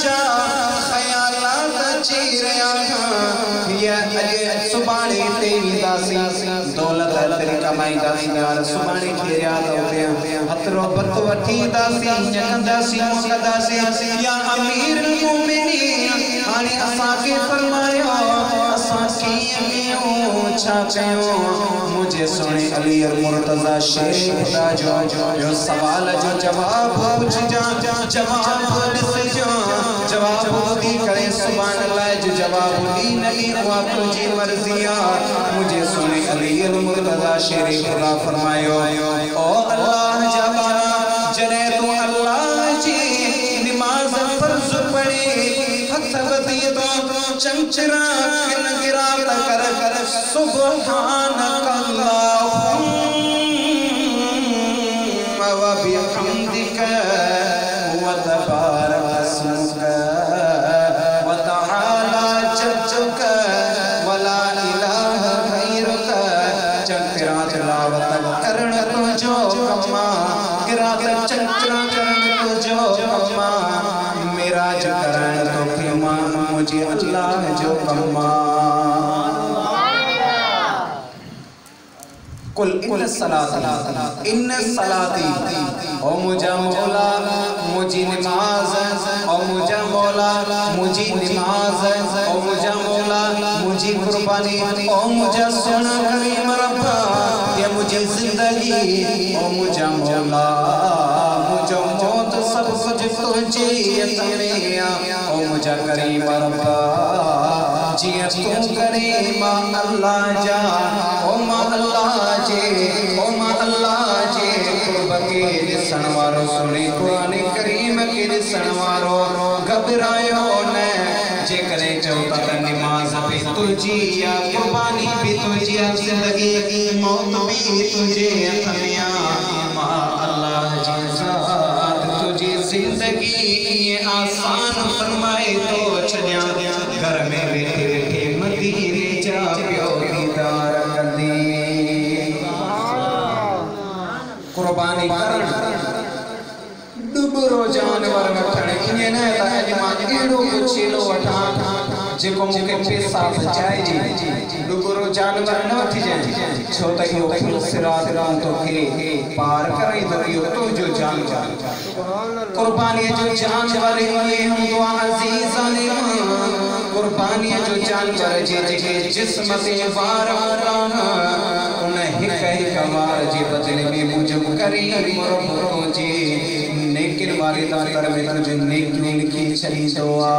जा ख्यालात चीरिया या सुबानी तेरी दासी दौलत तेरी कमाई दासी यार सुबानी खेरिया दौते हतरो बत वठी दासी जगंदासी मुकदासी या अमीर मोमिनीन हाने असा के फरमायो असा की छा कयो मुझे सुने अली और मुर्तजा शेख खुदा जो सवाल जो जवाब पूछ जा जवाब से जो जवाब दी करे सुभान अल्लाह जो जवाब दी नहीं हुआ तुझी मर्जिया मुझे सुने अली और मुर्तजा शेख खुदा फरमायो ओ अल्लाह जबाना जने तू अल्लाह जी नमाज फर्ज पढ़ी हथ वदी तो चंचरा किन गिरा कर कर सुभान अल्लाह व बिहम्दिक व तबारक अस्मुक व तआला जद्दुक व ला इलाहा गैरुक जब तेरा तिलावत करण तुझो कम्मा गिरात चंचरा करण तुझो कम्मा मेरा जो करण तो फिमा मुझे अल्लाह जो कम्मा कुल इन सलाती ओ मुझा मौला मुझी नमाज ओ मुझा मौला मुझी नमाज ओ मुझा मौला मुझी कुर्बानी ओ मुझा सोना करीम रब्बा ये मुझे जिंदगी ओ मुझा मौला मुझे मौत सब कुछ तुझे यतमिया ओ मुझा करीम रब्बा जिया तू करीम अल्लाह जा ओ मा अल्लाह जे ओ मा अल्लाह जे कुर्ब के दिसण वारो सुनी कुरान करीम के दिसण वारो घबरायो न जे करे चौथा त नमाज पे तुझी या कुर्बानी भी तुझी जिंदगी मौत भी तुझे अखमिया मा अल्लाह जी साथ तुझी जिंदगी ये आसान फरमाए तो छड्या घर में बैठे बैठे मदीने जा पियो दीदार कर दे कुर्बानी करण डुबरो जानवर वठण इने न त अज मां एड़ो कुछेलो वठा जेको मुके पैसा बचाए जी डुबरो जानवर न वठी जाए छो त यो फुल सिरात रां तो के पार करई तो यो तो जो जानवर कुर्बानी जो जानवर ये हुंदो अजीज़ान कुर्बानी जो जानवर जे जे जिस्म ते वार वारान उन हिक वार जे बदले में मुझ करीम रब जी नेकिन वाले दर में तुझे नेकी लिखी छली दुआ